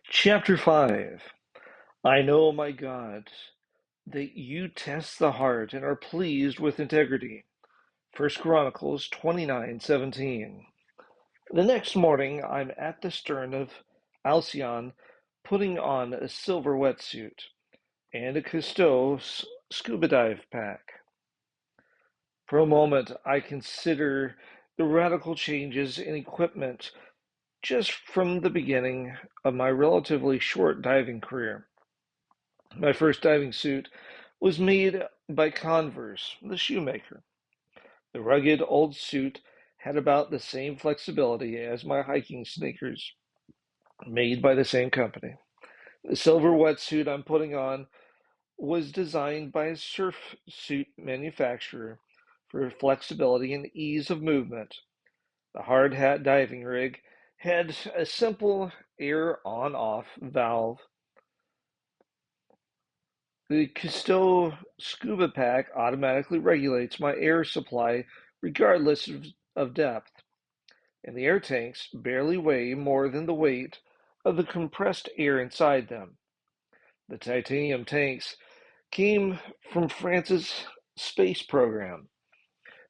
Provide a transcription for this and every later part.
Chapter 5. I know, my God, that you test the heart and are pleased with integrity. First Chronicles 29:17. The next morning, I'm at the stern of Alcyon putting on a silver wetsuit and a Cousteau scuba dive pack. For a moment, I consider the radical changes in equipment just from the beginning of my relatively short diving career. My first diving suit was made by Converse, the shoemaker. The rugged old suit had about the same flexibility as my hiking sneakers, made by the same company. The silver wetsuit I'm putting on was designed by a surf suit manufacturer for flexibility and ease of movement. The hard hat diving rig had a simple air on-off valve. The Cousteau scuba pack automatically regulates my air supply regardless of depth, and the air tanks barely weigh more than the weight of the compressed air inside them. The titanium tanks came from France's space program.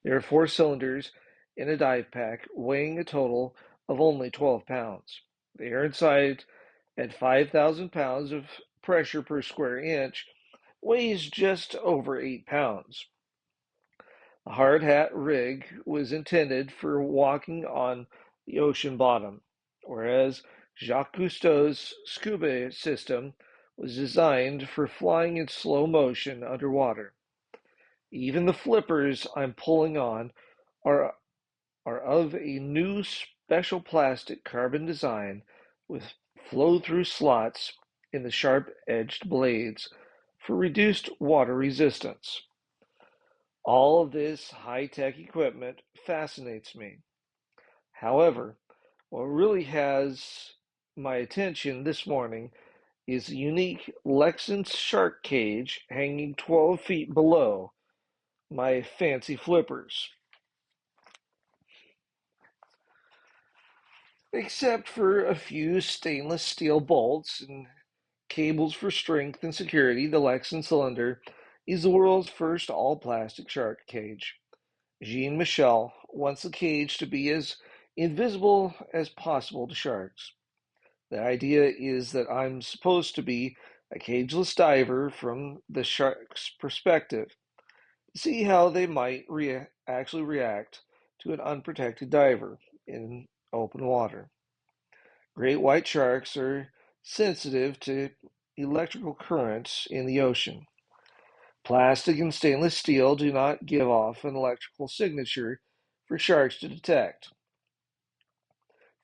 There are four cylinders in a dive pack, weighing a total of only 12 pounds. The air inside, at 5,000 pounds of pressure per square inch, weighs just over 8 pounds. The hard hat rig was intended for walking on the ocean bottom, whereas Jacques Cousteau's scuba system was designed for flying in slow motion underwater. Even the flippers I'm pulling on are, are of a new special plastic carbon design with flow-through slots in the sharp-edged blades for reduced water resistance. All of this high-tech equipment fascinates me. However, what really has my attention this morning is a unique Lexan shark cage hanging 12 feet below my fancy flippers. Except for a few stainless steel bolts and cables for strength and security, the Lexan cylinder is the world's first all-plastic shark cage. Jean Michel wants the cage to be as invisible as possible to sharks. The idea is that I'm supposed to be a cageless diver from the shark's perspective, to see how they might actually react to an unprotected diver in open water. Great white sharks are sensitive to electrical currents in the ocean. Plastic and stainless steel do not give off an electrical signature for sharks to detect.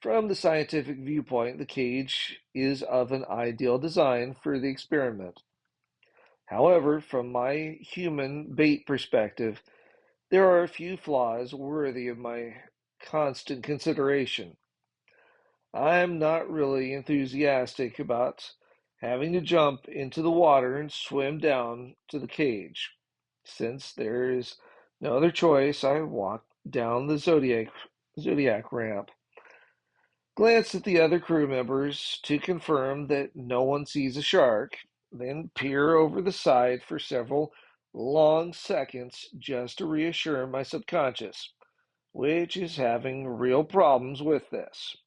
From the scientific viewpoint, the cage is of an ideal design for the experiment. However, from my human bait perspective, there are a few flaws worthy of my constant consideration. I'm not really enthusiastic about having to jump into the water and swim down to the cage. Since there is no other choice, I walk down the Zodiac ramp, glance at the other crew members to confirm that no one sees a shark, then peer over the side for several long seconds just to reassure my subconscious, which is having real problems with this.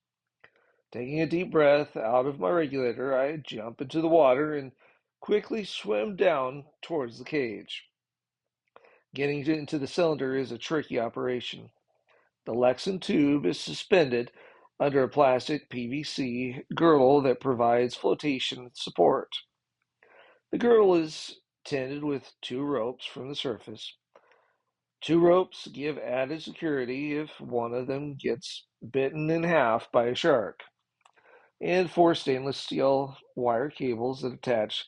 Taking a deep breath out of my regulator, I jump into the water and quickly swim down towards the cage. Getting into the cylinder is a tricky operation. The Lexan tube is suspended under a plastic PVC girdle that provides flotation support. The girdle is tended with two ropes from the surface. Two ropes give added security if one of them gets bitten in half by a shark, and four stainless steel wire cables that attach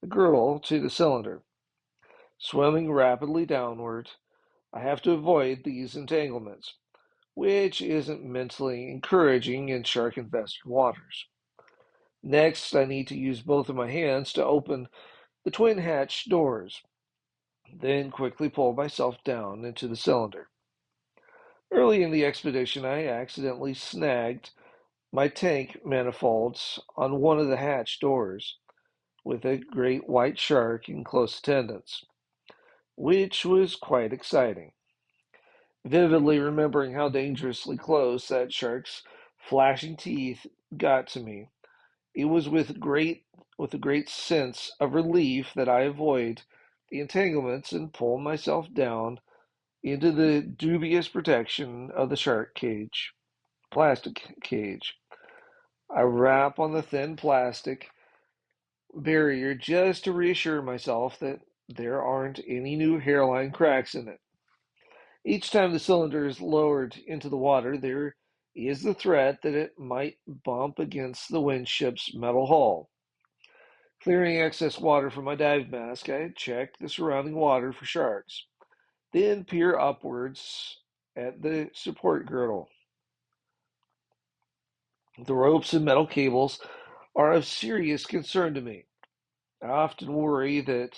the girdle to the cylinder. Swimming rapidly downward, I have to avoid these entanglements, which isn't mentally encouraging in shark infested waters. Next, I need to use both of my hands to open the twin hatch doors, then quickly pull myself down into the cylinder. Early in the expedition, I accidentally snagged my tank manifolds on one of the hatch doors, with a great white shark in close attendance, which was quite exciting. Vividly remembering how dangerously close that shark's flashing teeth got to me, it was with a great sense of relief that I avoid the entanglements and pull myself down into the dubious protection of the plastic cage. I rap on the thin plastic barrier just to reassure myself that there aren't any new hairline cracks in it. Each time the cylinder is lowered into the water, there is the threat that it might bump against the windship's metal hull. Clearing excess water from my dive mask, I check the surrounding water for sharks, then peer upwards at the support girdle. The ropes and metal cables are of serious concern to me. I often worry that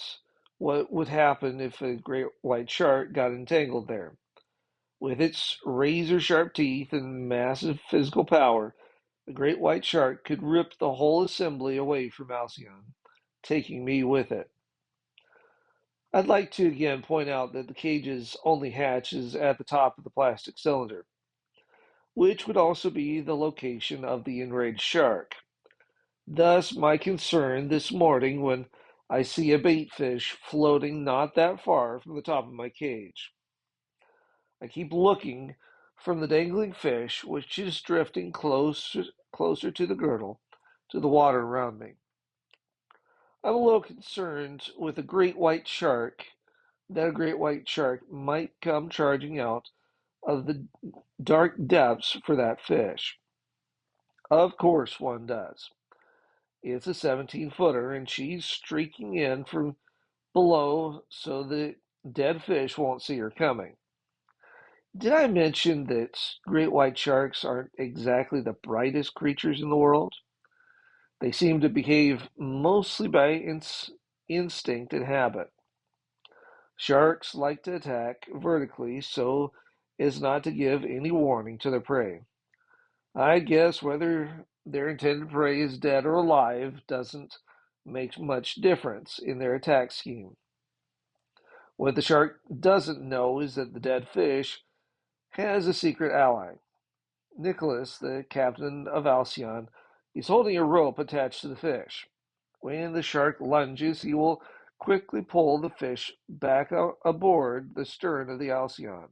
what would happen if a great white shark got entangled there. With its razor sharp teeth and massive physical power, the great white shark could rip the whole assembly away from Alcyon, taking me with it. I'd like to again point out that the cage's only hatch is at the top of the plastic cylinder, which would also be the location of the enraged shark. Thus, my concern this morning when I see a bait fish floating not that far from the top of my cage. I keep looking from the dangling fish, which is drifting closer to the girdle, to the water around me. I'm a little concerned with a great white shark, that a great white shark might come charging out of the dark depths for that fish. Of course, one does. It's a 17-footer, and she's streaking in from below so the dead fish won't see her coming. Did I mention that great white sharks aren't exactly the brightest creatures in the world? They seem to behave mostly by instinct and habit. Sharks like to attack vertically so as not to give any warning to their prey. I guess whether their intended prey is dead or alive doesn't make much difference in their attack scheme. What the shark doesn't know is that the dead fish has a secret ally. Nicholas, the captain of Alcyon, is holding a rope attached to the fish. When the shark lunges, he will quickly pull the fish back aboard the stern of the Alcyon.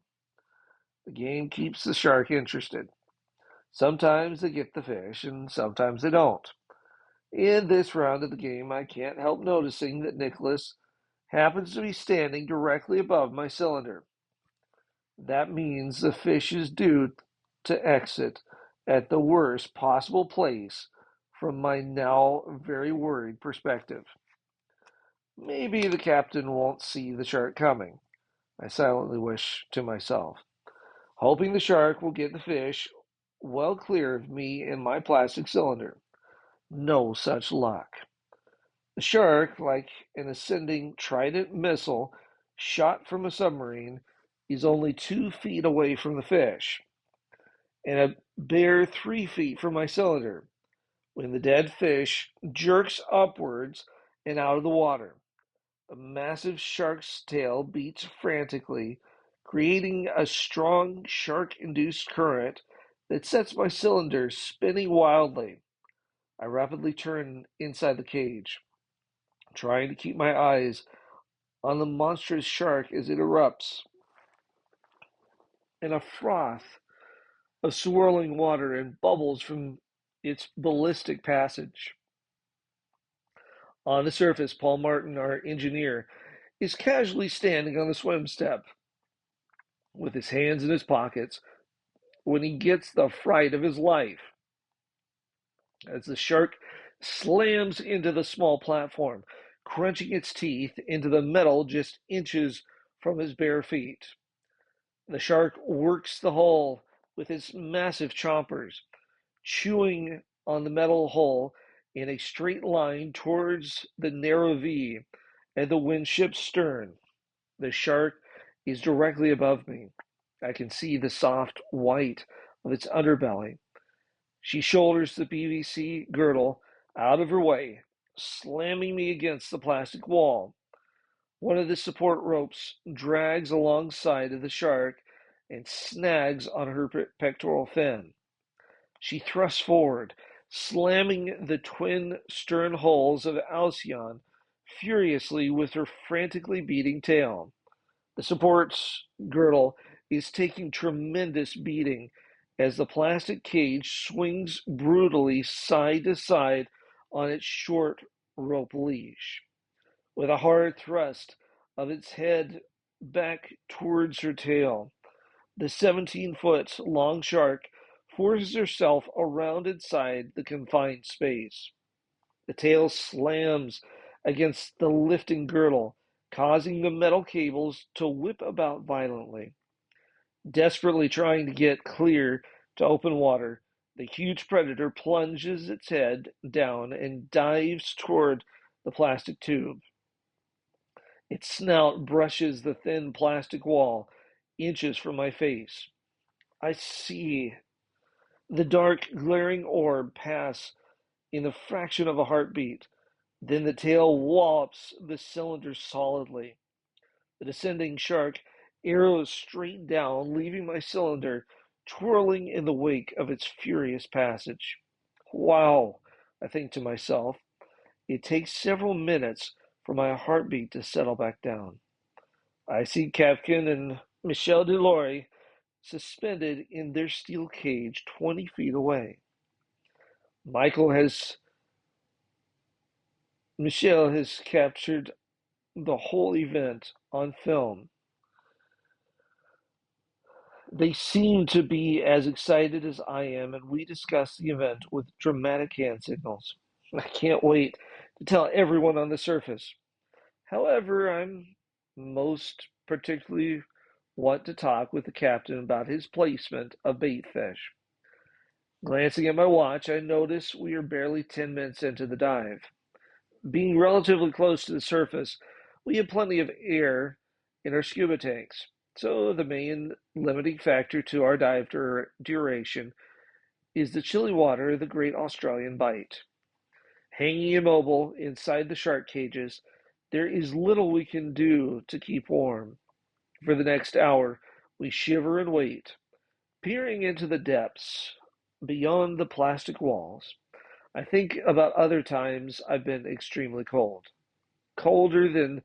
The game keeps the shark interested. Sometimes they get the fish, and sometimes they don't. In this round of the game, I can't help noticing that Nicholas happens to be standing directly above my cylinder. That means the fish is due to exit at the worst possible place from my now very worried perspective. Maybe the captain won't see the shark coming, I silently wish to myself, hoping the shark will get the fish well clear of me and my plastic cylinder. No such luck. The shark, like an ascending Trident missile shot from a submarine, is only 2 feet away from the fish, and a bare 3 feet from my cylinder, when the dead fish jerks upwards and out of the water. A massive shark's tail beats frantically, creating a strong shark-induced current that sets my cylinder spinning wildly. I rapidly turn inside the cage, trying to keep my eyes on the monstrous shark as it erupts in a froth of swirling water and bubbles from its ballistic passage. On the surface, Paul Martin, our engineer, is casually standing on the swim step with his hands in his pockets when he gets the fright of his life as the shark slams into the small platform, crunching its teeth into the metal just inches from his bare feet. The shark works the hull with its massive chompers, chewing on the metal hull in a straight line towards the narrow V at the windship's stern. The shark is directly above me. I can see the soft white of its underbelly, She shoulders the PVC girdle out of her way, slamming me against the plastic wall. One of the support ropes drags alongside of the shark and snags on her pectoral fin. She thrusts forward, slamming the twin stern hulls of Alcyon furiously with her frantically beating tail. The supports girdle is taking tremendous beating as the plastic cage swings brutally side to side on its short rope leash. With a hard thrust of its head back towards her tail, the 17-foot long shark forces herself around inside the confined space. The tail slams against the lifting girdle, causing the metal cables to whip about violently. Desperately trying to get clear to open water, the huge predator plunges its head down and dives toward the plastic tube. Its snout brushes the thin plastic wall inches from my face. I see the dark, glaring orb pass in the fraction of a heartbeat. Then the tail wallops the cylinder solidly. The descending shark arrows straight down, leaving my cylinder twirling in the wake of its furious passage. Wow, I think to myself. It takes several minutes for my heartbeat to settle back down. I see Kapkan and Michel Delorey suspended in their steel cage 20 feet away. Michel has captured the whole event on film. They seem to be as excited as I am, and we discuss the event with dramatic hand signals. I can't wait to tell everyone on the surface. However, I'm most particularly want to talk with the captain about his placement of bait fish. Glancing at my watch, I notice we are barely 10 minutes into the dive. Being relatively close to the surface, we have plenty of air in our scuba tanks, so the main limiting factor to our dive duration is the chilly water of the Great Australian Bight. Hanging immobile inside the shark cages, there is little we can do to keep warm. For the next hour, we shiver and wait, peering into the depths beyond the plastic walls. I think about other times I've been extremely cold, colder than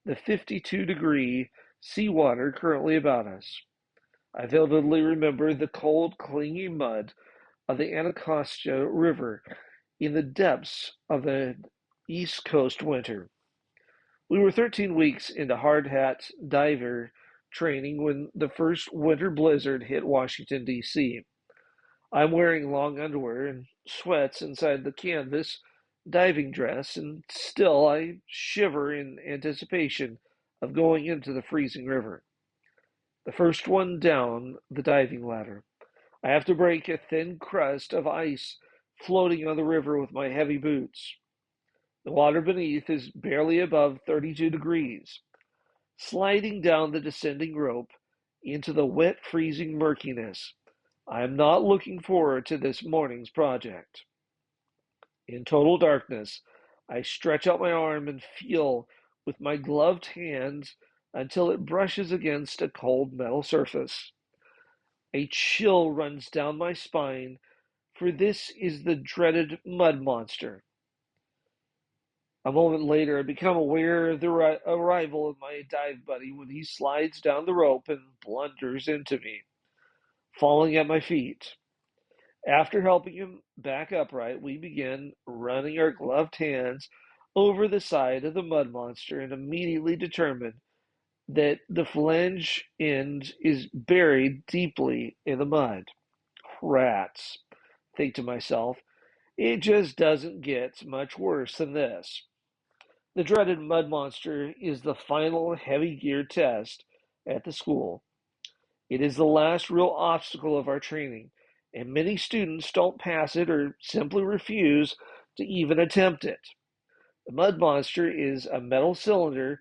the 52-degree seawater currently about us. I vividly remember the cold, clingy mud of the Anacostia River in the depths of an East Coast winter. We were 13 weeks into hard hat diver training when the first winter blizzard hit Washington, D.C. I'm wearing long underwear and sweats inside the canvas diving dress, and still I shiver in anticipation of going into the freezing river. The first one down the diving ladder. I have to break a thin crust of ice floating on the river with my heavy boots. The water beneath is barely above 32 degrees. Sliding down the descending rope into the wet, freezing murkiness, I am not looking forward to this morning's project. In total darkness, I stretch out my arm and feel with my gloved hand until it brushes against a cold metal surface. A chill runs down my spine, for this is the dreaded mud monster. A moment later, I become aware of the arrival of my dive buddy when he slides down the rope and blunders into me, falling at my feet. After helping him back upright, we begin running our gloved hands over the side of the mud monster and immediately determine that the flange end is buried deeply in the mud. Rats, think to myself, it just doesn't get much worse than this. The dreaded mud monster is the final heavy gear test at the school. It is the last real obstacle of our training, and many students don't pass it or simply refuse to even attempt it. The mud monster is a metal cylinder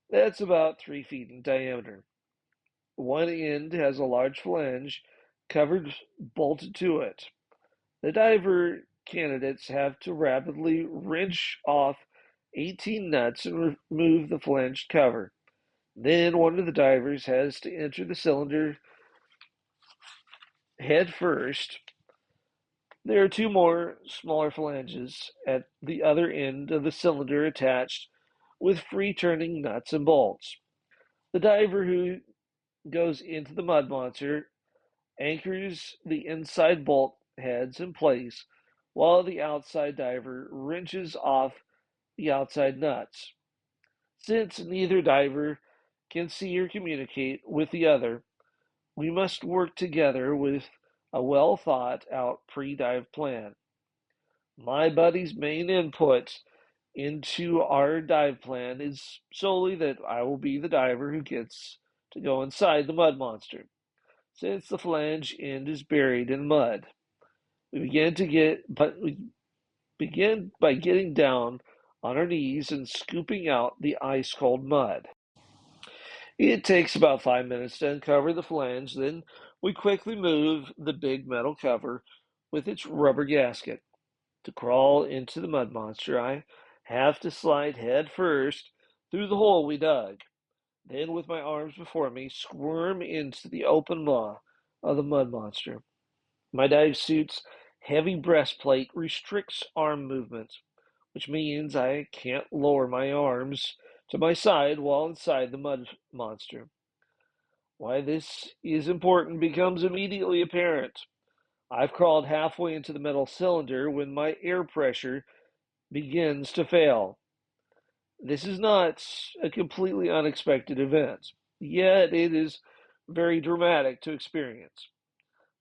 that's about 3 feet in diameter. One end has a large flange covered bolted to it. The diver candidates have to rapidly wrench off 18 nuts and remove the flanged cover. Then one of the divers has to enter the cylinder head first. There are two more smaller flanges at the other end of the cylinder attached with free turning nuts and bolts. The diver who goes into the mud monster anchors the inside bolt heads in place while the outside diver wrenches off the outside nuts. Since neither diver can see or communicate with the other, we must work together with a well thought out pre dive plan. My buddy's main input into our dive plan is solely that I will be the diver who gets to go inside the mud monster, since the flange end is buried in mud. We begin by getting down on our knees and scooping out the ice cold mud. It takes about 5 minutes to uncover the flange, then we quickly move the big metal cover with its rubber gasket. To crawl into the mud monster, I have to slide head first through the hole we dug. Then, with my arms before me, squirm into the open maw of the mud monster. My dive suit's heavy breastplate restricts arm movement, which means I can't lower my arms to my side while inside the mud monster. Why this is important becomes immediately apparent. I've crawled halfway into the metal cylinder when my air pressure begins to fail. This is not a completely unexpected event, yet it is very dramatic to experience.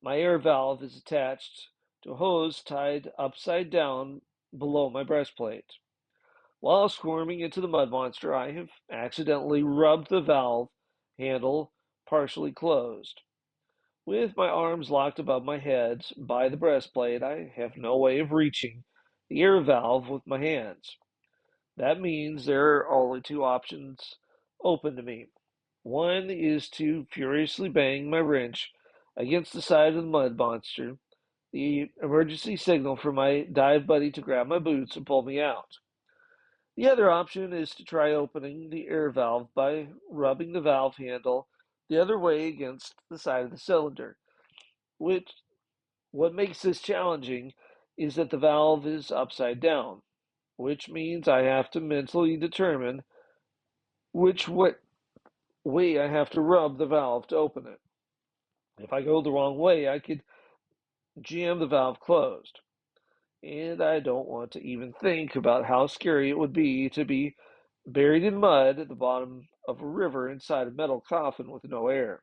My air valve is attached to a hose tied upside down below my breastplate. While squirming into the mud monster, I have accidentally rubbed the valve handle partially closed. With my arms locked above my head by the breastplate, I have no way of reaching the air valve with my hands. That means there are only two options open to me. One is to furiously bang my wrench against the side of the mud monster, the emergency signal for my dive buddy to grab my boots and pull me out. The other option is to try opening the air valve by rubbing the valve handle the other way against the side of the cylinder. Which what makes this challenging is that the valve is upside down, which means I have to mentally determine which way I have to rub the valve to open it. If I go the wrong way, I could jam the valve closed. And I don't want to even think about how scary it would be to be buried in mud at the bottom of a river inside a metal coffin with no air.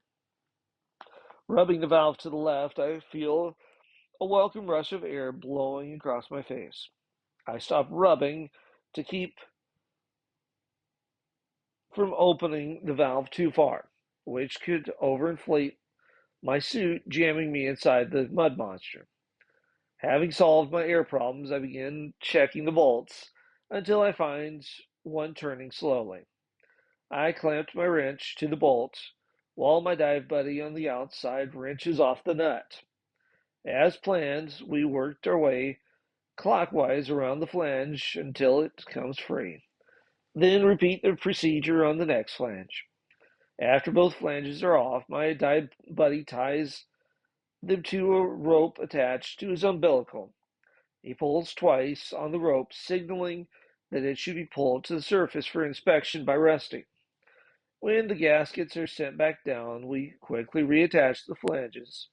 Rubbing the valve to the left, I feel a welcome rush of air blowing across my face. I stop rubbing to keep from opening the valve too far, which could overinflate my suit, jamming me inside the mud monster. Having solved my air problems, I begin checking the bolts until I find one turning slowly. I clamped my wrench to the bolt while my dive buddy on the outside wrenches off the nut. As planned, we worked our way clockwise around the flange until it comes free. Then repeat the procedure on the next flange. After both flanges are off, my dive buddy ties them to a rope attached to his umbilical. He pulls twice on the rope, signaling that it should be pulled to the surface for inspection by resting. When the gaskets are sent back down, we quickly reattach the flanges.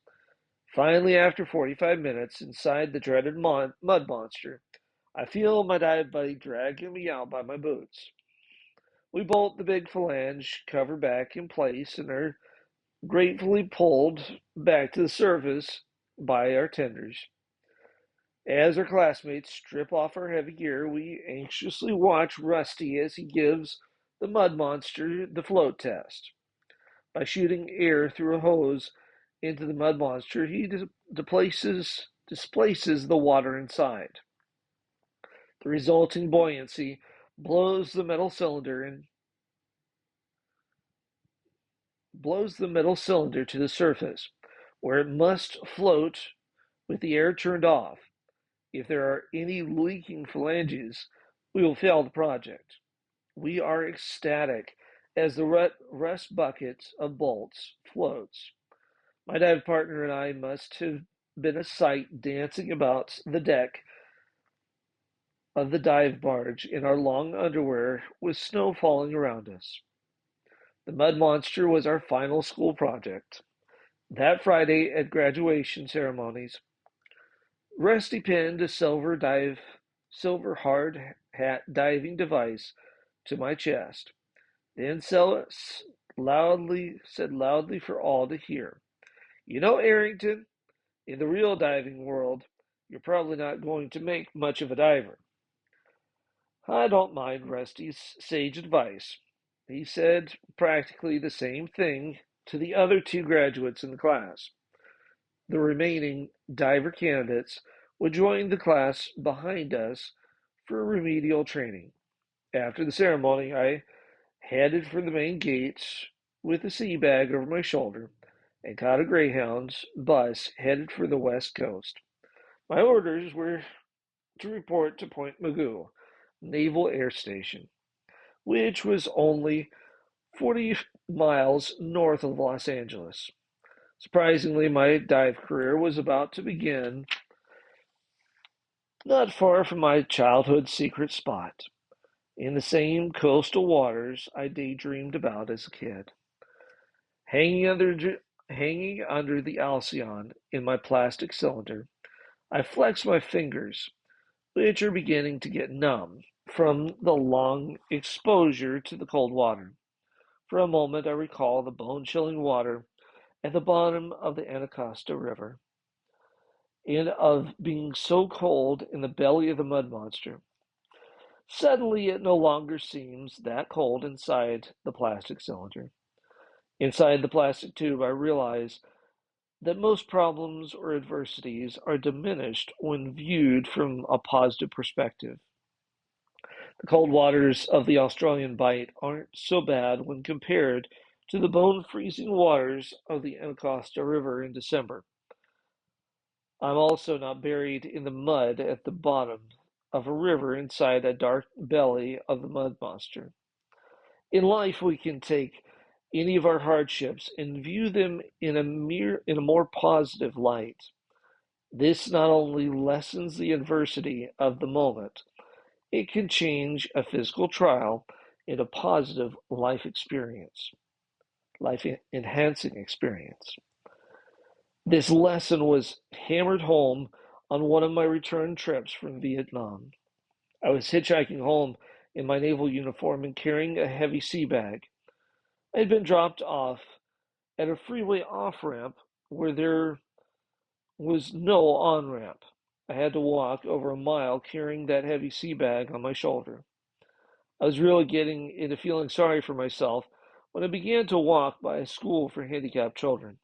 Finally, after 45 minutes inside the dreaded mud monster, I feel my dive buddy dragging me out by my boots. We bolt the big flange cover back in place and are gratefully pulled back to the surface by our tenders. As our classmates strip off our heavy gear, we anxiously watch Rusty as he gives the mud monster the float test. By shooting air through a hose into the mud monster, he displaces the water inside. The resulting buoyancy blows the metal cylinder to the surface, where it must float With the air turned off, if there are any leaking phalanges, we will fail the project. We are ecstatic as the rust bucket of bolts floats. My dive partner and I must have been a sight dancing about the deck of the dive barge in our long underwear with snow falling around us. The mud monster was our final school project. That Friday at graduation ceremonies, Rusty pinned a silver hard hat diving device to my chest, then said loudly for all to hear, "You know, Arrington, in the real diving world, you're probably not going to make much of a diver." I don't mind Rusty's sage advice. He said practically the same thing to the other two graduates in the class. The remaining diver candidates would join the class behind us for remedial training. After the ceremony, I headed for the main gates with a sea bag over my shoulder and caught a Greyhound's bus headed for the west coast. My orders were to report to Point Mugu, Naval Air Station, which was only 40 miles north of Los Angeles. Surprisingly, my dive career was about to begin not far from my childhood secret spot, in the same coastal waters I daydreamed about as a kid. Hanging under, hanging under the Alcyon in my plastic cylinder, I flex my fingers, which are beginning to get numb from the long exposure to the cold water. For a moment, I recall the bone-chilling water at the bottom of the Anacostia River, and of being so cold in the belly of the mud monster. Suddenly, it no longer seems that cold inside the plastic cylinder. Inside the plastic tube, I realize that most problems or adversities are diminished when viewed from a positive perspective. The cold waters of the Australian Bight aren't so bad when compared to the bone-freezing waters of the Anacostia River in December. I'm also not buried in the mud at the bottom of a river inside the dark belly of the mud monster. In life, we can take any of our hardships and view them in a more positive light. This not only lessens the adversity of the moment, it can change a physical trial into a positive life enhancing experience. This lesson was hammered home on one of my return trips from Vietnam. I was hitchhiking home in my naval uniform and carrying a heavy sea bag. I had been dropped off at a freeway off ramp where there was no on ramp. I had to walk over a mile carrying that heavy sea bag on my shoulder. I was really getting into feeling sorry for myself when I began to walk by a school for handicapped children.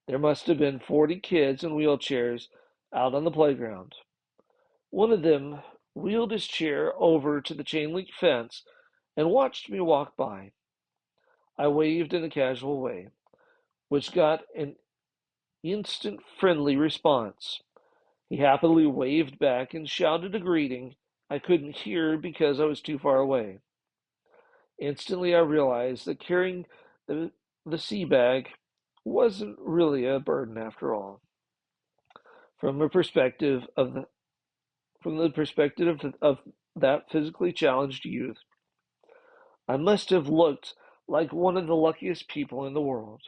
There must have been 40 kids in wheelchairs out on the playground. One of them wheeled his chair over to the chain link fence and watched me walk by. I waved in a casual way, which got an instant friendly response. He happily waved back and shouted a greeting I couldn't hear because I was too far away. Instantly, I realized that carrying the, the sea bag wasn't really a burden after all. From a perspective of the from the perspective of that physically challenged youth, I must have looked like one of the luckiest people in the world.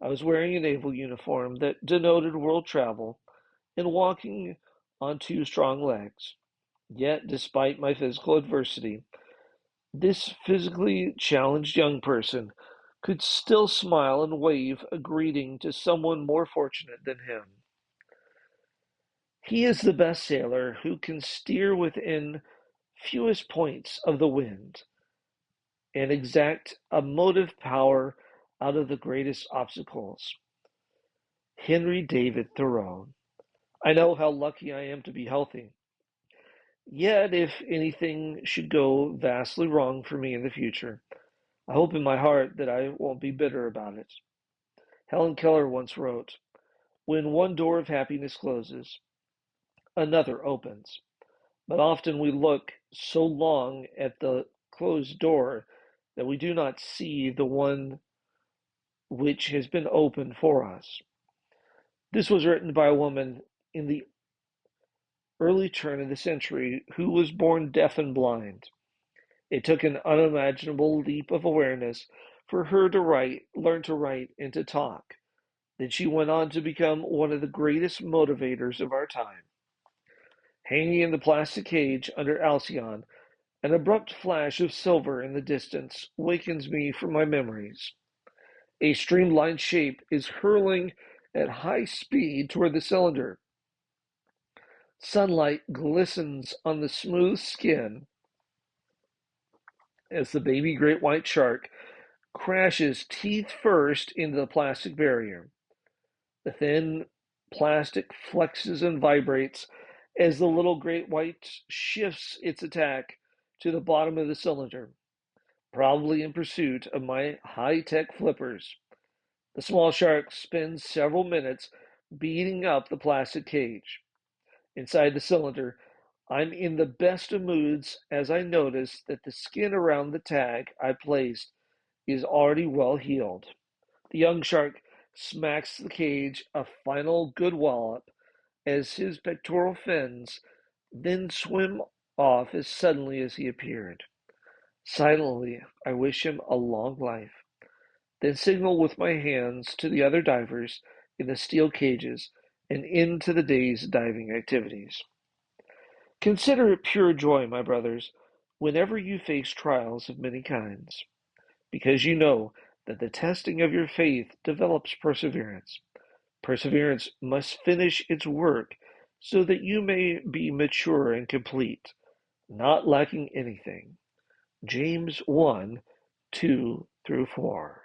I was wearing a naval uniform that denoted world travel and walking on two strong legs. Yet, despite my physical adversity, this physically challenged young person could still smile and wave a greeting to someone more fortunate than him. He is the best sailor who can steer within fewest points of the wind and exact a motive power out of the greatest obstacles. Henry David Thoreau. I know how lucky I am to be healthy. Yet, if anything should go vastly wrong for me in the future, I hope in my heart that I won't be bitter about it. Helen Keller once wrote, When one door of happiness closes, another opens. But often we look so long at the closed door that we do not see the one which has been opened for us. This was written by a woman in the early turn of the century who was born deaf and blind. It took an unimaginable leap of awareness for her to learn to write, and to talk. Then she went on to become one of the greatest motivators of our time. Hanging in the plastic cage under Alcyone, an abrupt flash of silver in the distance wakens me from my memories. A streamlined shape is hurling at high speed toward the cylinder. Sunlight glistens on the smooth skin as the baby great white shark crashes teeth first into the plastic barrier. The thin plastic flexes and vibrates as the little great white shifts its attack to the bottom of the cylinder, probably in pursuit of my high-tech flippers. The small shark spends several minutes beating up the plastic cage. Inside the cylinder, I'm in the best of moods as I notice that the skin around the tag I placed is already well healed. The young shark smacks the cage a final good wallop as his pectoral fins then swim off as suddenly as he appeared. Silently, I wish him a long life, then signal with my hands to the other divers in the steel cages and into the day's diving activities. Consider it pure joy, my brothers, whenever you face trials of many kinds, because you know that the testing of your faith develops perseverance. Perseverance must finish its work so that you may be mature and complete, not lacking anything. James 1 2 through 4.